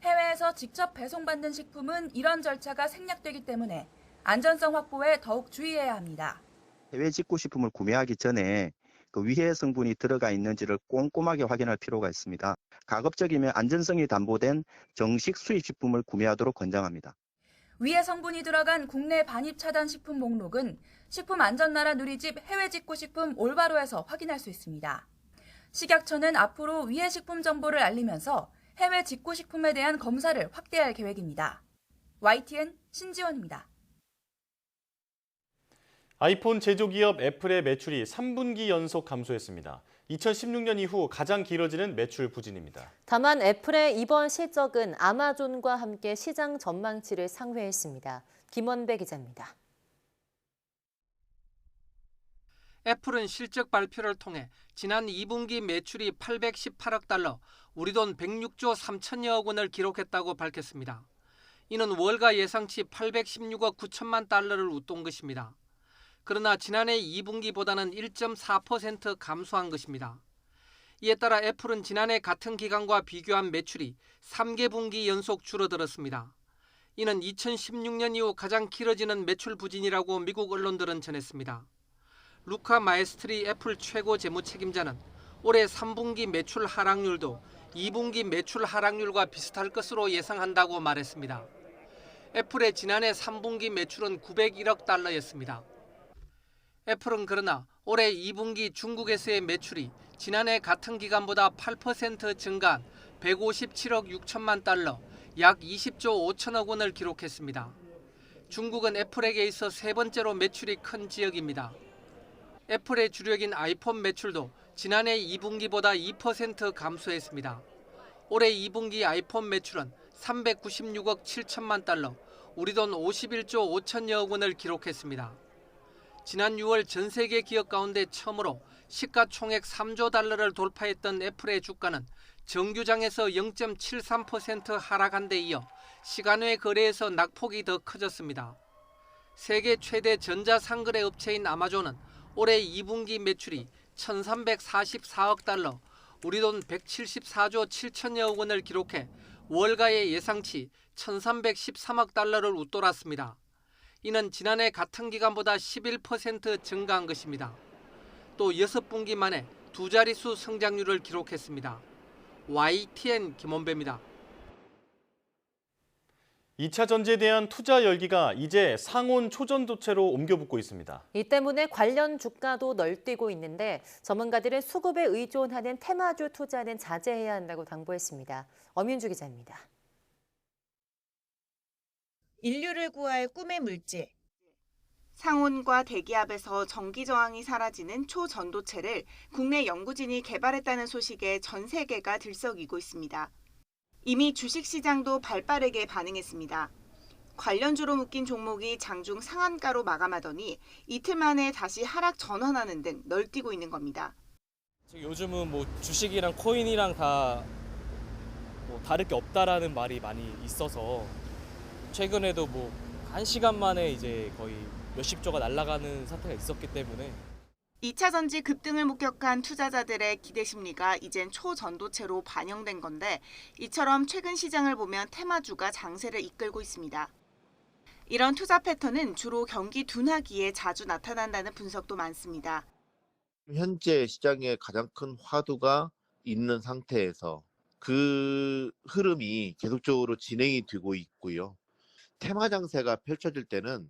해외에서 직접 배송받는 식품은 이런 절차가 생략되기 때문에 안전성 확보에 더욱 주의해야 합니다. 해외 직구 식품을 구매하기 전에 그 위해 성분이 들어가 있는지를 꼼꼼하게 확인할 필요가 있습니다. 가급적이면 안전성이 담보된 정식 수입 식품을 구매하도록 권장합니다. 위해 성분이 들어간 국내 반입 차단 식품 목록은 식품안전나라 누리집 해외 직구 식품 올바로에서 확인할 수 있습니다. 식약처는 앞으로 위해 식품 정보를 알리면서 해외 직구 식품에 대한 검사를 확대할 계획입니다. YTN 신지원입니다. 아이폰 제조기업 애플의 매출이 3분기 연속 감소했습니다. 2016년 이후 가장 길어지는 매출 부진입니다. 다만 애플의 이번 실적은 아마존과 함께 시장 전망치를 상회했습니다. 김원배 기자입니다. 애플은 실적 발표를 통해 지난 2분기 매출이 818억 달러, 우리 돈 106조 3천여억 원을 기록했다고 밝혔습니다. 이는 월가 예상치 816억 9천만 달러를 웃돈 것입니다. 그러나 지난해 2분기보다는 1.4% 감소한 것입니다. 이에 따라 애플은 지난해 같은 기간과 비교한 매출이 3개 분기 연속 줄어들었습니다. 이는 2016년 이후 가장 길어지는 매출 부진이라고 미국 언론들은 전했습니다. 루카 마에스트리 애플 최고 재무 책임자는 올해 3분기 매출 하락률도 2분기 매출 하락률과 비슷할 것으로 예상한다고 말했습니다. 애플의 지난해 3분기 매출은 901억 달러였습니다. 애플은 그러나 올해 2분기 중국에서의 매출이 지난해 같은 기간보다 8% 증가한 157억 6천만 달러, 약 20조 5천억 원을 기록했습니다. 중국은 애플에게 있어 세 번째로 매출이 큰 지역입니다. 애플의 주력인 아이폰 매출도 지난해 2분기보다 2% 감소했습니다. 올해 2분기 아이폰 매출은 396억 7천만 달러, 우리 돈 51조 5천여억 원을 기록했습니다. 지난 6월 전 세계 기업 가운데 처음으로 시가총액 3조 달러를 돌파했던 애플의 주가는 정규장에서 0.73% 하락한 데 이어 시간외 거래에서 낙폭이 더 커졌습니다. 세계 최대 전자상거래 업체인 아마존은 올해 2분기 매출이 1,344억 달러, 우리 돈 174조 7천여억 원을 기록해 월가의 예상치 1,313억 달러를 웃돌았습니다. 이는 지난해 같은 기간보다 11% 증가한 것입니다. 또 6분기 만에 두 자릿수 성장률을 기록했습니다. YTN 김원배입니다. 2차 전지에 대한 투자 열기가 이제 상온 초전도체로 옮겨붙고 있습니다. 이 때문에 관련 주가도 널뛰고 있는데 전문가들은 수급에 의존하는 테마주 투자는 자제해야 한다고 당부했습니다. 엄윤주 기자입니다. 인류를 구할 꿈의 물질. 상온과 대기압에서 전기 저항이 사라지는 초전도체를 국내 연구진이 개발했다는 소식에 전 세계가 들썩이고 있습니다. 이미 주식시장도 발빠르게 반응했습니다. 관련주로 묶인 종목이 장중 상한가로 마감하더니 이틀 만에 다시 하락 전환하는 등 널뛰고 있는 겁니다. 요즘은 주식이랑 코인이랑 다 다를 게 없다라는 말이 많이 있어서 최근에도 1시간 만에 이제 거의 몇십조가 날아가는 사태가 있었기 때문에 2차 전지 급등을 목격한 투자자들의 기대 심리가 이젠 초전도체로 반영된 건데 이처럼 최근 시장을 보면 테마주가 장세를 이끌고 있습니다. 이런 투자 패턴은 주로 경기 둔화기에 자주 나타난다는 분석도 많습니다. 현재 시장에 가장 큰 화두가 있는 상태에서 그 흐름이 계속적으로 진행이 되고 있고요. 테마 장세가 펼쳐질 때는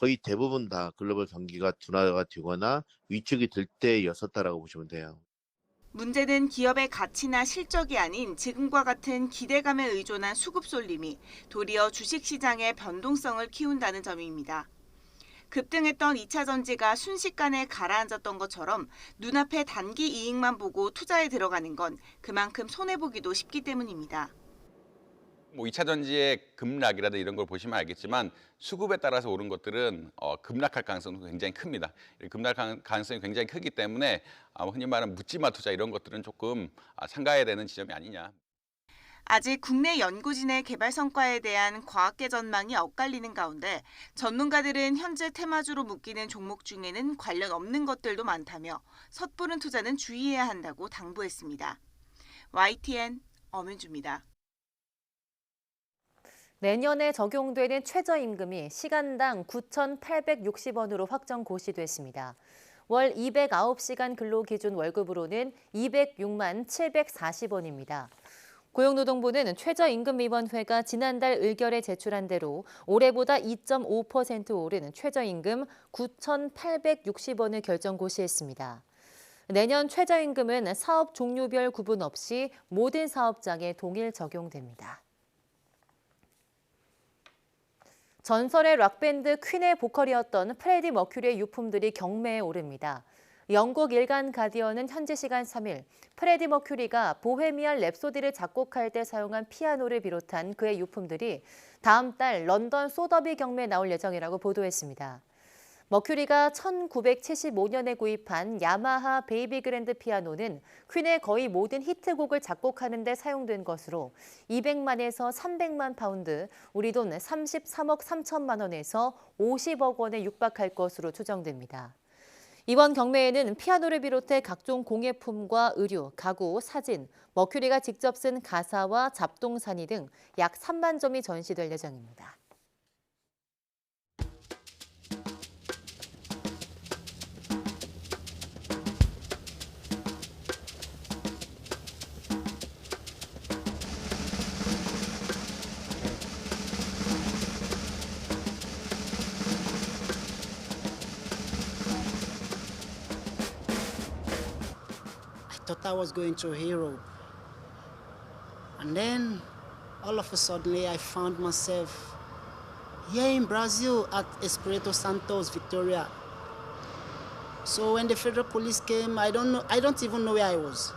거의 대부분 다 글로벌 경기가 둔화가 되거나 위축이 될 때였었다라고 보시면 돼요. 문제는 기업의 가치나 실적이 아닌 지금과 같은 기대감에 의존한 수급 쏠림이 도리어 주식시장의 변동성을 키운다는 점입니다. 급등했던 2차 전지가 순식간에 가라앉았던 것처럼 눈앞에 단기 이익만 보고 투자에 들어가는 건 그만큼 손해보기도 쉽기 때문입니다. 2차 전지의 급락이라든지 이런 걸 보시면 알겠지만 수급에 따라서 오른 것들은 급락할 가능성도 굉장히 큽니다. 급락할 가능성이 굉장히 크기 때문에 흔히 말하는 묻지마 투자 이런 것들은 조금 삼가해야 되는 지점이 아니냐. 아직 국내 연구진의 개발 성과에 대한 과학계 전망이 엇갈리는 가운데 전문가들은 현재 테마주로 묶이는 종목 중에는 관련 없는 것들도 많다며 섣부른 투자는 주의해야 한다고 당부했습니다. YTN 엄윤주입니다. 내년에 적용되는 최저임금이 시간당 9,860원으로 확정 고시됐습니다. 월 209시간 근로 기준 월급으로는 206만 740원입니다. 고용노동부는 최저임금위원회가 지난달 의결에 제출한 대로 올해보다 2.5% 오른 최저임금 9,860원을 결정 고시했습니다. 내년 최저임금은 사업 종류별 구분 없이 모든 사업장에 동일 적용됩니다. 전설의 락밴드 퀸의 보컬이었던 프레디 머큐리의 유품들이 경매에 오릅니다. 영국 일간 가디언은 현지 시간 3일 프레디 머큐리가 보헤미안 랩소디를 작곡할 때 사용한 피아노를 비롯한 그의 유품들이 다음 달 런던 소더비 경매에 나올 예정이라고 보도했습니다. 머큐리가 1975년에 구입한 야마하 베이비 그랜드 피아노는 퀸의 거의 모든 히트곡을 작곡하는 데 사용된 것으로 200만에서 300만 파운드, 우리 돈 33억 3천만 원에서 50억 원에 육박할 것으로 추정됩니다. 이번 경매에는 피아노를 비롯해 각종 공예품과 의류, 가구, 사진, 머큐리가 직접 쓴 가사와 잡동사니 등 약 3만 점이 전시될 예정입니다. Thought I was going to Europe, and then all of a sudden I found myself here in Brazil at Espírito Santos, Victoria. So when the federal police came, I don't even know where I was.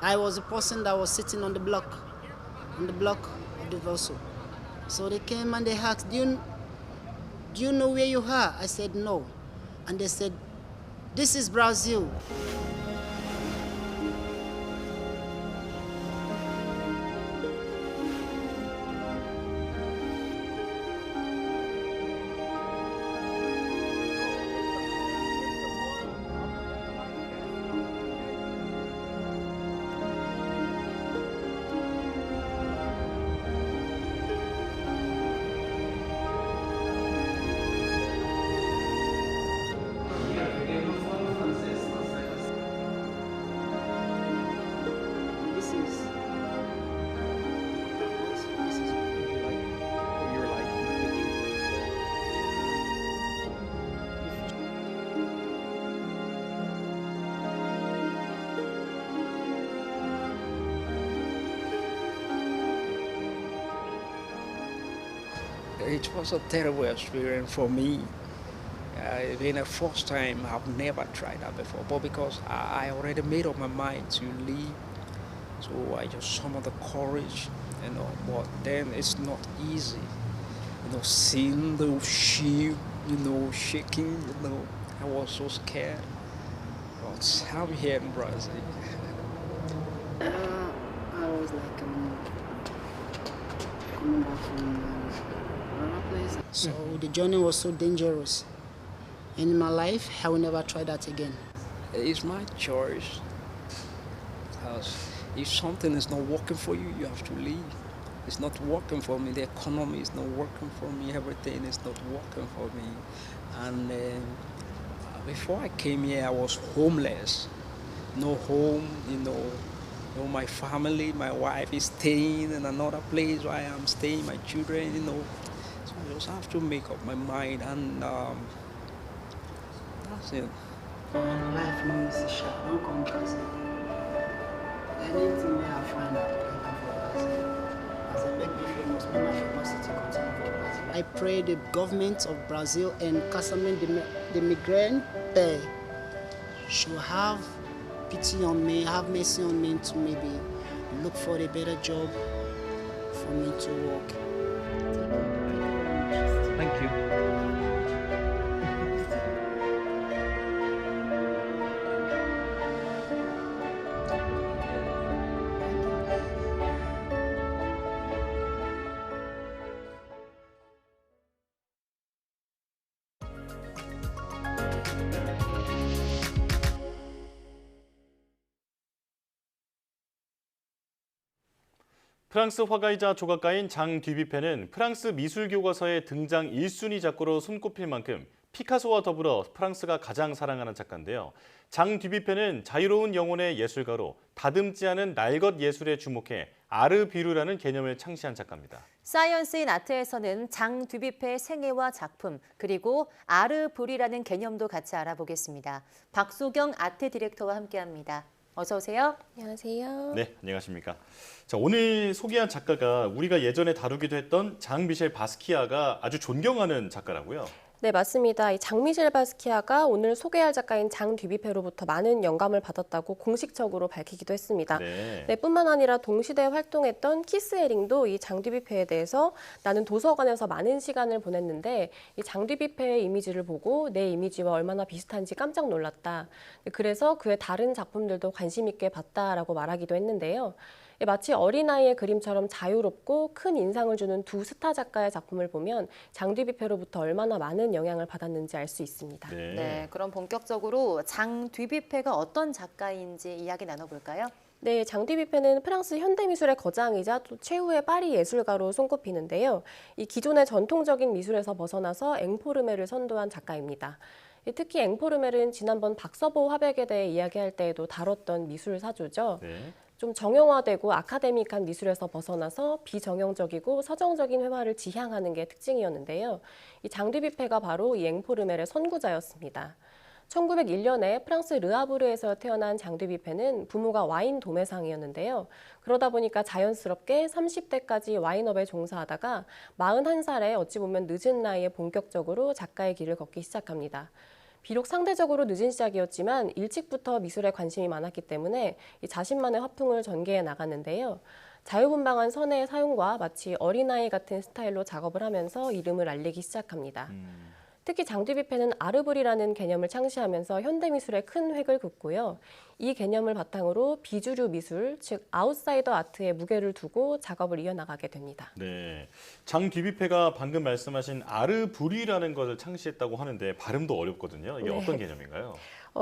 I was a person that was sitting on the block of the vessel. So they came and they asked, do you know where you are? I said no, and they said, this is Brazil. It was a terrible experience for me. Being a first time, I've never tried that before, but because I already made up my mind to leave, so I just summoned the courage, but then it's not easy, seeing the ship, shaking, I was so scared, but I'm here in Brazil. I was like coming back from another place. So the journey was so dangerous. And in my life, I will never try that again. It's my choice. Because if something is not working for you, you have to leave. It's not working for me. The economy is not working for me. Everything is not working for me. And before I came here, I was homeless. No home, my family, my wife is staying in another place where I am staying, my children, So I just have to make up my mind, and that's it. Life no is a shot, don't come Brazil. Anything I find out, I for Brazil. As I make me famous, make my capacity continue for Brazil. I pray the government of Brazil and Casamento the migrant should have pity on me, have mercy on me to maybe look for a better job for me to work. Thank you. 프랑스 화가이자 조각가인 장 듀뷔페는 프랑스 미술교과서의 등장 1순위 작가로 손꼽힐 만큼 피카소와 더불어 프랑스가 가장 사랑하는 작가인데요. 장 듀뷔페는 자유로운 영혼의 예술가로 다듬지 않은 날것 예술에 주목해 아르뷰르라는 개념을 창시한 작가입니다. 사이언스 인 아트에서는 장 듀뷔페의 생애와 작품, 그리고 아르뷰르라는 개념도 같이 알아보겠습니다. 박소경 아트 디렉터와 함께합니다. 어서 오세요. 안녕하세요. 네, 안녕하십니까. 자, 오늘 소개한 작가가 우리가 예전에 다루기도 했던 장 미셸 바스키아가 아주 존경하는 작가라고요. 네, 맞습니다. 이 장미셸 바스키아가 오늘 소개할 작가인 장 듀뷔페로부터 많은 영감을 받았다고 공식적으로 밝히기도 했습니다. 네, 뿐만 아니라 동시대에 활동했던 키스 헤링도 이 장 듀뷔페에 대해서 나는 도서관에서 많은 시간을 보냈는데 이 장 듀뷔페의 이미지를 보고 내 이미지와 얼마나 비슷한지 깜짝 놀랐다. 그래서 그의 다른 작품들도 관심 있게 봤다라고 말하기도 했는데요. 마치 어린아이의 그림처럼 자유롭고 큰 인상을 주는 두 스타 작가의 작품을 보면 장 듀뷔페로부터 얼마나 많은 영향을 받았는지 알 수 있습니다. 네, 그럼 본격적으로 장 듀뷔페가 어떤 작가인지 이야기 나눠볼까요? 네, 장 듀뷔페는 프랑스 현대미술의 거장이자 또 최후의 파리 예술가로 손꼽히는데요. 이 기존의 전통적인 미술에서 벗어나서 앵포르메를 선도한 작가입니다. 특히 앵포르멜은 지난번 박서보 화백에 대해 이야기할 때에도 다뤘던 미술 사조죠. 좀 정형화되고 아카데믹한 미술에서 벗어나서 비정형적이고 서정적인 회화를 지향하는 게 특징이었는데요. 이 장 듀뷔페가 바로 이 앵포르멜의 선구자였습니다. 1901년에 프랑스 르아브르에서 태어난 장 듀뷔페는 부모가 와인 도매상이었는데요. 그러다 보니까 자연스럽게 30대까지 와인업에 종사하다가 41살에 어찌 보면 늦은 나이에 본격적으로 작가의 길을 걷기 시작합니다. 비록 상대적으로 늦은 시작이었지만 일찍부터 미술에 관심이 많았기 때문에 자신만의 화풍을 전개해 나갔는데요. 자유분방한 선의 사용과 마치 어린아이 같은 스타일로 작업을 하면서 이름을 알리기 시작합니다. 특히 장 듀뷔페는 아르브리라는 개념을 창시하면서 현대미술에 큰 획을 긋고요. 이 개념을 바탕으로 비주류 미술, 즉 아웃사이더 아트에 무게를 두고 작업을 이어나가게 됩니다. 네, 장 듀뷔페가 방금 말씀하신 아르브리라는 것을 창시했다고 하는데 발음도 어렵거든요. 이게 어떤 개념인가요?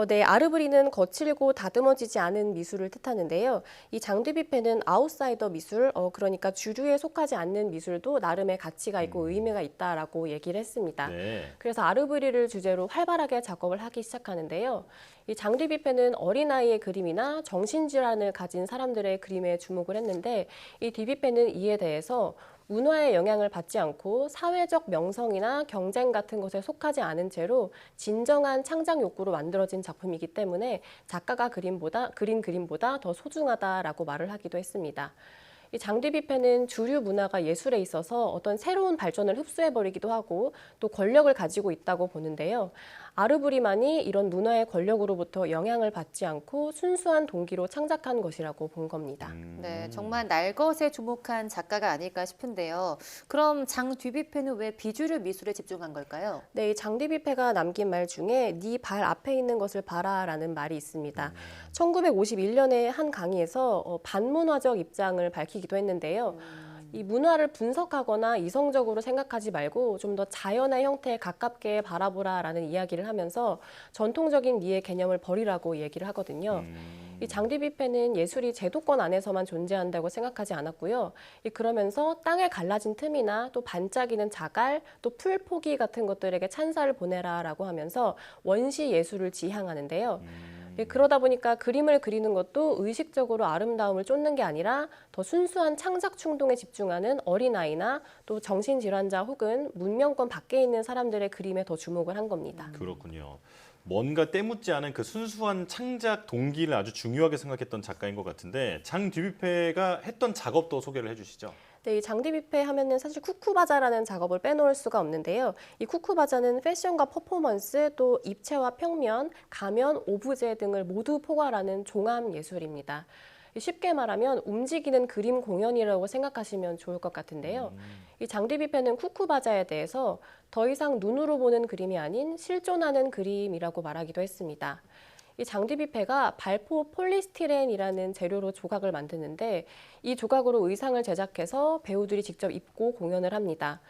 네, 아르브리는 거칠고 다듬어지지 않은 미술을 뜻하는데요. 이 장 듀뷔페는 아웃사이더 미술, 그러니까 주류에 속하지 않는 미술도 나름의 가치가 있고 의미가 있다라고 얘기를 했습니다. 그래서 아르브리를 주제로 활발하게 작업을 하기 시작하는데요. 이 장 듀뷔페는 어린아이의 그림이나 정신질환을 가진 사람들의 그림에 주목을 했는데 이 듀뷔페는 이에 대해서 문화의 영향을 받지 않고 사회적 명성이나 경쟁 같은 것에 속하지 않은 채로 진정한 창작 욕구로 만들어진 작품이기 때문에 작가가 그린 그림보다 더 소중하다라고 말을 하기도 했습니다. 이 장 듀뷔페는 주류 문화가 예술에 있어서 어떤 새로운 발전을 흡수해버리기도 하고 또 권력을 가지고 있다고 보는데요. 아르브리만이 이런 문화의 권력으로부터 영향을 받지 않고 순수한 동기로 창작한 것이라고 본 겁니다. 네, 정말 날 것에 주목한 작가가 아닐까 싶은데요. 그럼 장 듀뷔페는 왜 비주류 미술에 집중한 걸까요? 네, 장 듀뷔페가 남긴 말 중에 네 발 앞에 있는 것을 봐라라는 말이 있습니다. 1951년에 한 강의에서 반문화적 입장을 밝히기도 했는데요. 이 문화를 분석하거나 이성적으로 생각하지 말고 좀 더 자연의 형태에 가깝게 바라보라라는 이야기를 하면서 전통적인 미의 개념을 버리라고 얘기를 하거든요. 이 장 듀뷔페는 예술이 제도권 안에서만 존재한다고 생각하지 않았고요. 그러면서 땅에 갈라진 틈이나 또 반짝이는 자갈, 또 풀 포기 같은 것들에게 찬사를 보내라라고 하면서 원시 예술을 지향하는데요. 그러다 보니까 그림을 그리는 것도 의식적으로 아름다움을 쫓는 게 아니라 더 순수한 창작 충동에 집중하는 어린아이나 또 정신질환자 혹은 문명권 밖에 있는 사람들의 그림에 더 주목을 한 겁니다. 그렇군요. 뭔가 때묻지 않은 그 순수한 창작 동기를 아주 중요하게 생각했던 작가인 것 같은데 장 듀뷔페가 했던 작업도 소개를 해주시죠. 네, 이 장 듀뷔페 하면은 사실 쿠쿠바자라는 작업을 빼놓을 수가 없는데요. 이 쿠쿠바자는 패션과 퍼포먼스, 또 입체와 평면, 가면, 오브제 등을 모두 포괄하는 종합 예술입니다. 쉽게 말하면 움직이는 그림 공연이라고 생각하시면 좋을 것 같은데요. 이 장 듀뷔페는 쿠쿠바자에 대해서 더 이상 눈으로 보는 그림이 아닌 실존하는 그림이라고 말하기도 했습니다. 이 장 듀뷔페가 발포 폴리스티렌이라는 재료로 조각을 만드는데 이 조각으로 의상을 제작해서 배우들이 직접 입고 공연을 합니다.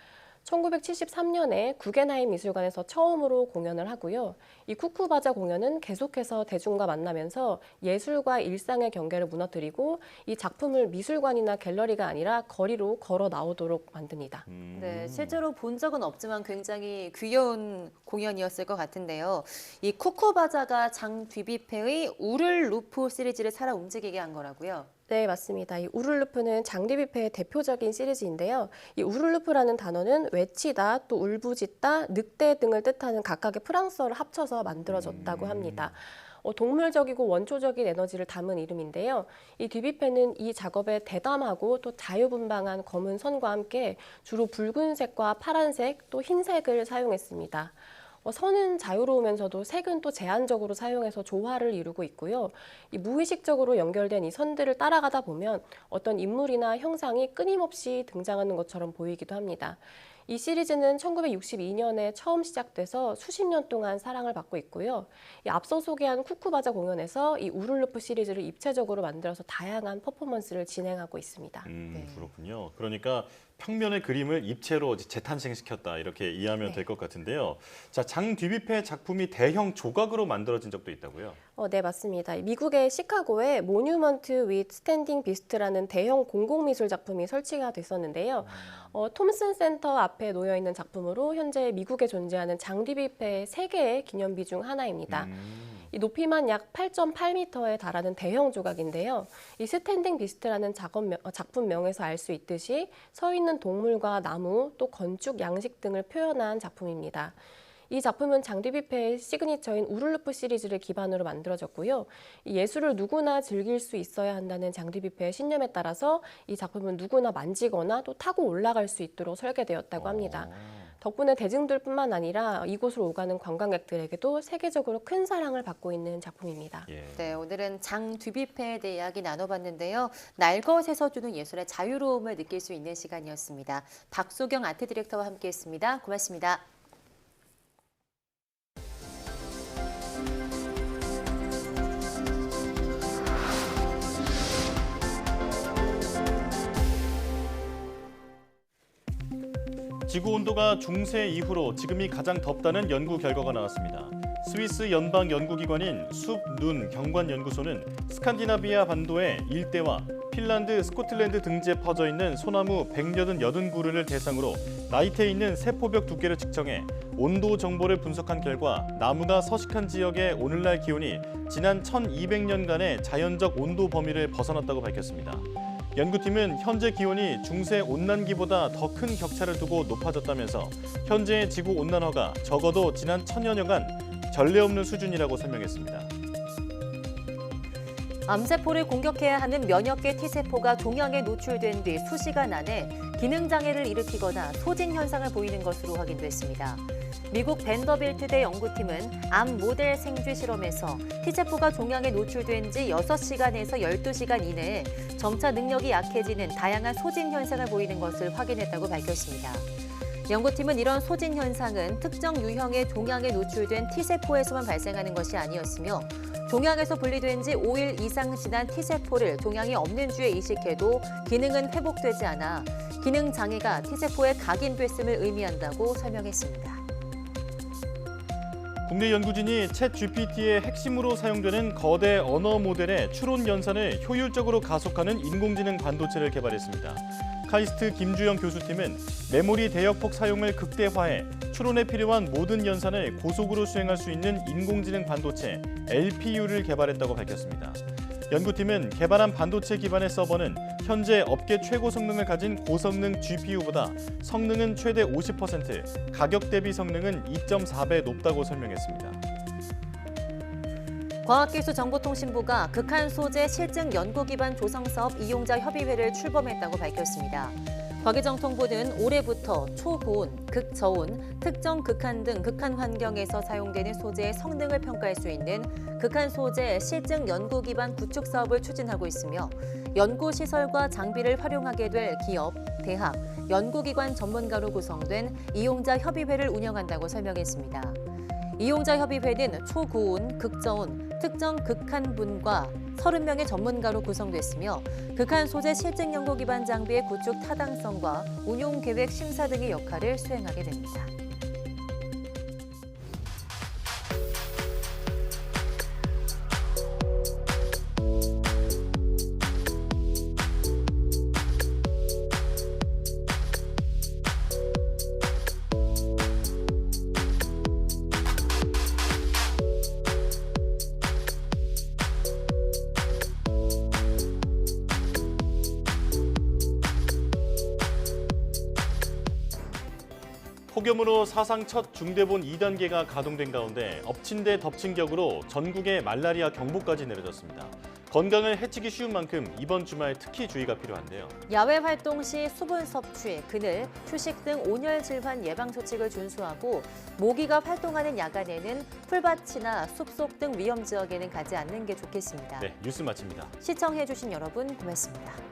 1973년에 구겐하임 미술관에서 처음으로 공연을 하고요. 이 쿠쿠바자 공연은 계속해서 대중과 만나면서 예술과 일상의 경계를 무너뜨리고 이 작품을 미술관이나 갤러리가 아니라 거리로 걸어 나오도록 만듭니다. 네, 실제로 본 적은 없지만 굉장히 귀여운 공연이었을 것 같은데요. 이 쿠쿠바자가 장 듀뷔페의 우를 루프 시리즈를 살아 움직이게 한 거라고요. 네, 맞습니다. 이 우룰루프는 장 듀뷔페의 대표적인 시리즈인데요. 이 우룰루프라는 단어는 외치다, 또 울부짖다, 늑대 등을 뜻하는 각각의 프랑스어를 합쳐서 만들어졌다고 합니다. 동물적이고 원초적인 에너지를 담은 이름인데요. 이 듀뷔펜은 이 작업에 대담하고 또 자유분방한 검은 선과 함께 주로 붉은색과 파란색 또 흰색을 사용했습니다. 선은 자유로우면서도 색은 또 제한적으로 사용해서 조화를 이루고 있고요. 이 무의식적으로 연결된 이 선들을 따라가다 보면 어떤 인물이나 형상이 끊임없이 등장하는 것처럼 보이기도 합니다. 이 시리즈는 1962년에 처음 시작돼서 수십 년 동안 사랑을 받고 있고요. 이 앞서 소개한 쿠쿠바자 공연에서 이 우룰루프 시리즈를 입체적으로 만들어서 다양한 퍼포먼스를 진행하고 있습니다. 그렇군요. 그러니까 평면의 그림을 입체로 재탄생시켰다 이렇게 이해하면 될 것 같은데요. 자, 장 듀뷔페 작품이 대형 조각으로 만들어진 적도 있다고요? 네, 맞습니다. 미국의 시카고에 모뉴먼트 윗 스탠딩 비스트라는 대형 공공미술 작품이 설치가 됐었는데요. 톰슨 센터 앞에 놓여 있는 작품으로 현재 미국에 존재하는 장 듀뷔페의 3개의 기념비 중 하나입니다. 이 높이만 약 8.8m에 달하는 대형 조각인데요. 이 스탠딩 비스트라는 작품명에서 알 수 있듯이 서 있는 동물과 나무, 또 건축 양식 등을 표현한 작품입니다. 이 작품은 장 듀뷔페의 시그니처인 우룰루프 시리즈를 기반으로 만들어졌고요. 이 예술을 누구나 즐길 수 있어야 한다는 장 듀뷔페의 신념에 따라서 이 작품은 누구나 만지거나 또 타고 올라갈 수 있도록 설계되었다고 합니다. 덕분에 대중들뿐만 아니라 이곳으로 오가는 관광객들에게도 세계적으로 큰 사랑을 받고 있는 작품입니다. 네, 오늘은 장 듀뷔페에 대해 이야기 나눠봤는데요. 날것에서 주는 예술의 자유로움을 느낄 수 있는 시간이었습니다. 박소경 아트 디렉터와 함께했습니다. 고맙습니다. 지구 온도가 중세 이후로 지금이 가장 덥다는 연구 결과가 나왔습니다. 스위스 연방 연구기관인 숲, 눈 경관연구소는 스칸디나비아 반도의 일대와 핀란드, 스코틀랜드 등지에 퍼져 있는 소나무 180그루를 대상으로 나이테에 있는 세포벽 두께를 측정해 온도 정보를 분석한 결과 나무가 서식한 지역의 오늘날 기온이 지난 1200년간의 자연적 온도 범위를 벗어났다고 밝혔습니다. 연구팀은 현재 기온이 중세 온난기보다 더 큰 격차를 두고 높아졌다면서 현재의 지구 온난화가 적어도 지난 1000여년간 전례 없는 수준이라고 설명했습니다. 암세포를 공격해야 하는 면역계 T세포가 종양에 노출된 뒤 수시간 안에 기능장애를 일으키거나 소진 현상을 보이는 것으로 확인됐습니다. 미국 벤더빌트대 연구팀은 암 모델 생쥐 실험에서 T세포가 종양에 노출된 지 6시간에서 12시간 이내에 점차 능력이 약해지는 다양한 소진 현상을 보이는 것을 확인했다고 밝혔습니다. 연구팀은 이런 소진 현상은 특정 유형의 종양에 노출된 T세포에서만 발생하는 것이 아니었으며 종양에서 분리된 지 5일 이상 지난 T세포를 종양이 없는 주에 이식해도 기능은 회복되지 않아 기능 장애가 T세포에 각인됐음을 의미한다고 설명했습니다. 국내 연구진이 챗 GPT의 핵심으로 사용되는 거대 언어 모델의 추론 연산을 효율적으로 가속하는 인공지능 반도체를 개발했습니다. 카이스트 김주영 교수팀은 메모리 대역폭 사용을 극대화해 추론에 필요한 모든 연산을 고속으로 수행할 수 있는 인공지능 반도체 LPU를 개발했다고 밝혔습니다. 연구팀은 개발한 반도체 기반의 서버는 현재 업계 최고 성능을 가진 고성능 GPU보다 성능은 최대 50%, 가격 대비 성능은 2.4배 높다고 설명했습니다. 과학기술정보통신부가 극한 소재 실증 연구 기반 조성 사업 이용자 협의회를 출범했다고 밝혔습니다. 과기정통부는 올해부터 초고온, 극저온, 특정 극한 등 극한 환경에서 사용되는 소재의 성능을 평가할 수 있는 극한 소재 실증 연구 기반 구축 사업을 추진하고 있으며 연구시설과 장비를 활용하게 될 기업, 대학, 연구기관 전문가로 구성된 이용자 협의회를 운영한다고 설명했습니다. 이용자 협의회는 초고온, 극저온, 특정 극한분과 30명의 전문가로 구성됐으며 극한 소재 실증 연구 기반 장비의 구축 타당성과 운용 계획 심사 등의 역할을 수행하게 됩니다. 폭염으로 사상 첫 중대본 2단계가 가동된 가운데 엎친 데 덮친 격으로 전국에 말라리아 경보까지 내려졌습니다. 건강을 해치기 쉬운 만큼 이번 주말 특히 주의가 필요한데요. 야외 활동 시 수분 섭취, 그늘, 휴식 등 온열 질환 예방 수칙을 준수하고 모기가 활동하는 야간에는 풀밭이나 숲속 등 위험 지역에는 가지 않는 게 좋겠습니다. 네, 뉴스 마칩니다. 시청해주신 여러분 고맙습니다.